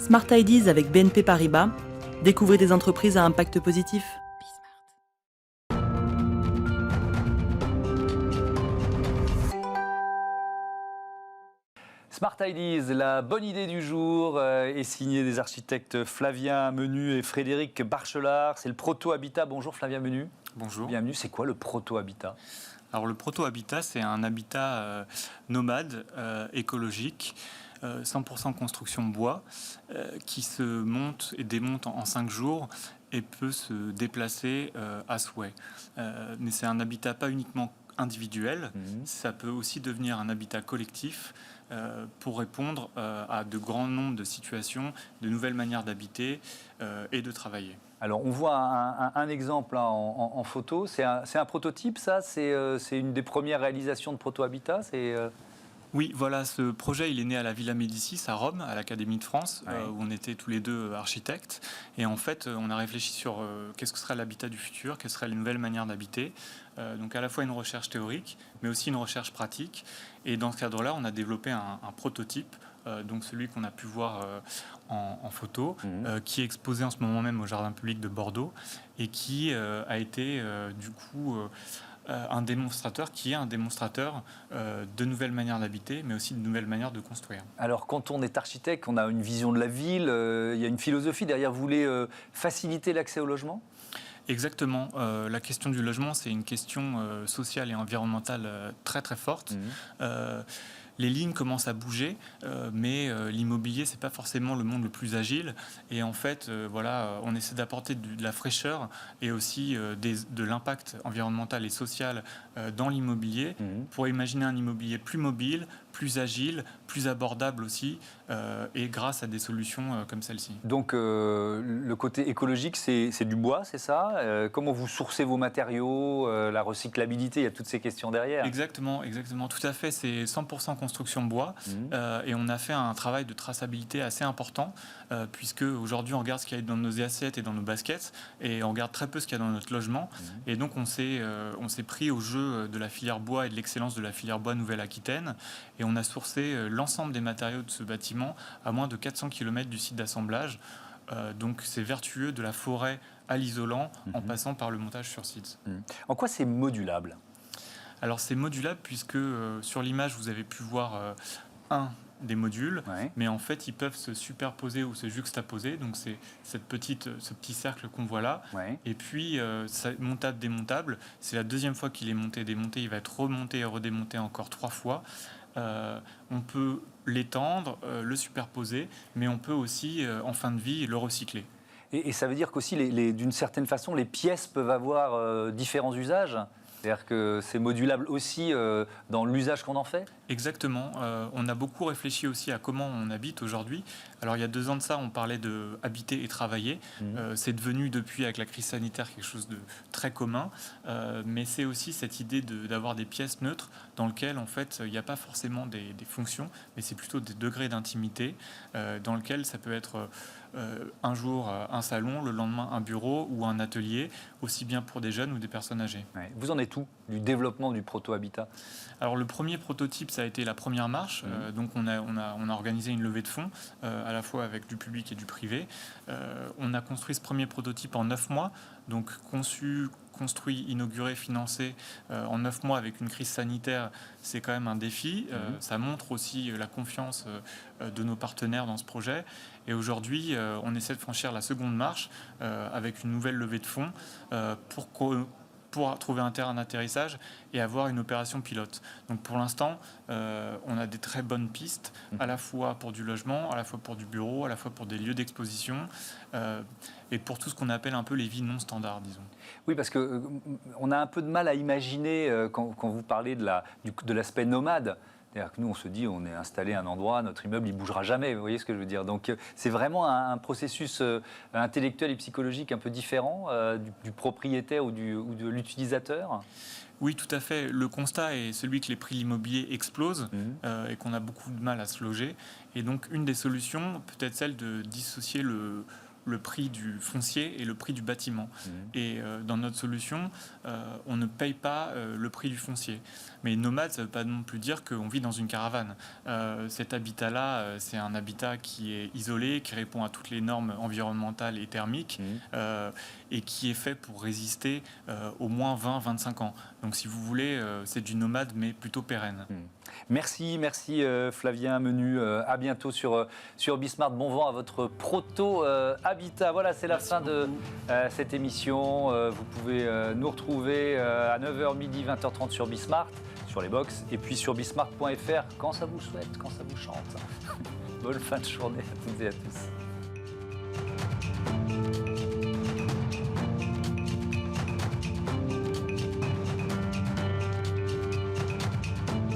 Smart Ideas avec BNP Paribas. Découvrez des entreprises à impact positif. Smart Ideas, la bonne idée du jour est signée des architectes Flavien Menu et Frédéric Barchelard. C'est le Proto-Habitat. Bonjour Flavien Menu. Bonjour. Bienvenue. C'est quoi le Proto-Habitat ? Alors le proto-habitat, c'est un habitat nomade, écologique, 100% construction bois, qui se monte et démonte en 5 jours et peut se déplacer à souhait. Mais c'est un habitat pas uniquement individuel, ça peut aussi devenir un habitat collectif pour répondre à de grands nombres de situations, de nouvelles manières d'habiter et de travailler. Alors, on voit un exemple là, en photo. C'est un prototype, ça ? C'est une des premières réalisations de Proto-Habitat ? Oui, voilà, ce projet, il est né à la Villa Médicis, à Rome, à l'Académie de France, où on était tous les deux architectes. Et en fait, on a réfléchi sur qu'est-ce que serait l'habitat du futur, quelles seraient les nouvelles manières d'habiter. Donc à la fois une recherche théorique, mais aussi une recherche pratique. Et dans ce cadre-là, on a développé un prototype, donc celui qu'on a pu voir en photo, qui est exposé en ce moment même au Jardin public de Bordeaux, et qui a été du coup... un démonstrateur qui est un démonstrateur de nouvelles manières d'habiter, mais aussi de nouvelles manières de construire. Alors, quand on est architecte, on a une vision de la ville, il y a une philosophie derrière. Vous voulez faciliter l'accès au logement ? Exactement. La question du logement, c'est une question sociale et environnementale très très forte. Les lignes commencent à bouger, mais l'immobilier, c'est pas forcément le monde le plus agile. Et en fait, voilà, on essaie d'apporter de la fraîcheur et aussi de l'impact environnemental et social dans l'immobilier pour imaginer un immobilier plus mobile, plus agile, plus abordable aussi, et grâce à des solutions comme celle-ci. Donc, le côté écologique, c'est du bois, c'est ça ? Comment vous sourcez vos matériaux, la recyclabilité, il y a toutes ces questions derrière. Exactement, tout à fait. C'est 100% construction bois, et on a fait un travail de traçabilité assez important, puisque aujourd'hui on regarde ce qu'il y a dans nos assiettes et dans nos baskets, et on regarde très peu ce qu'il y a dans notre logement. Et donc on s'est pris au jeu de la filière bois et de l'excellence de la filière bois Nouvelle-Aquitaine, et on a sourcé l'ensemble des matériaux de ce bâtiment à moins de 400 km du site d'assemblage. Donc c'est vertueux de la forêt à l'isolant en passant par le montage sur site. En quoi c'est modulable ? Alors c'est modulable puisque sur l'image vous avez pu voir un des modules, mais en fait ils peuvent se superposer ou se juxtaposer. Donc c'est ce petit cercle qu'on voit là. Et puis c'est montable, démontable. C'est la deuxième fois qu'il est monté, démonté. Il va être remonté et redémonté encore 3 fois. On peut l'étendre, le superposer, mais on peut aussi en fin de vie le recycler. Et ça veut dire qu'aussi, d'une certaine façon, les pièces peuvent avoir différents usages ? C'est-à-dire que c'est modulable aussi dans l'usage qu'on en fait ? Exactement. On a beaucoup réfléchi aussi à comment on habite aujourd'hui. Alors il y a 2 ans de ça, on parlait de habiter et travailler. C'est devenu depuis, avec la crise sanitaire, quelque chose de très commun. Mais c'est aussi cette idée d'avoir des pièces neutres dans lesquelles, en fait, il n'y a pas forcément des fonctions, mais c'est plutôt des degrés d'intimité dans lesquels ça peut être un jour un salon, le lendemain un bureau ou un atelier, aussi bien pour des jeunes ou des personnes âgées. Vous en êtes où du développement du proto-habitat ? Alors le premier prototype, ça a été la première marche. Donc on a organisé une levée de fonds, à la fois avec du public et du privé. On a construit ce premier prototype en 9 mois, donc conçu, construit, inauguré, financé en 9 mois avec une crise sanitaire, c'est quand même un défi. Ça montre aussi la confiance de nos partenaires dans ce projet. Et aujourd'hui, on essaie de franchir la seconde marche avec une nouvelle levée de fonds pour trouver un terrain d'atterrissage et avoir une opération pilote. Donc pour l'instant, on a des très bonnes pistes, à la fois pour du logement, à la fois pour du bureau, à la fois pour des lieux d'exposition, et pour tout ce qu'on appelle un peu les villes non standards, disons. Oui, parce qu'on a un peu de mal à imaginer, quand vous parlez de l'aspect nomade, c'est-à-dire que nous, on se dit, on est installé à un endroit, notre immeuble, il ne bougera jamais. Vous voyez ce que je veux dire ? Donc, c'est vraiment un processus intellectuel et psychologique un peu différent du propriétaire ou de l'utilisateur. Oui, tout à fait. Le constat est celui que les prix de l'immobilier explosent et qu'on a beaucoup de mal à se loger. Et donc, une des solutions peut être celle de dissocier le prix du foncier et le prix du bâtiment. Et dans notre solution, on ne paye pas le prix du foncier. Mais nomade, ça ne veut pas non plus dire qu'on vit dans une caravane. Cet habitat-là, c'est un habitat qui est isolé, qui répond à toutes les normes environnementales et thermiques, et qui est fait pour résister au moins 20-25 ans. Donc si vous voulez, c'est du nomade, mais plutôt pérenne. Merci Flavien Menu. À bientôt sur Bismart. Bon vent à votre proto-habitat. Voilà, c'est la fin de cette émission. Vous pouvez nous retrouver à 9h, midi, 20h30 sur Bismart, sur les box, et puis sur bismart.fr quand ça vous souhaite, quand ça vous chante. Bonne fin de journée à toutes et à tous.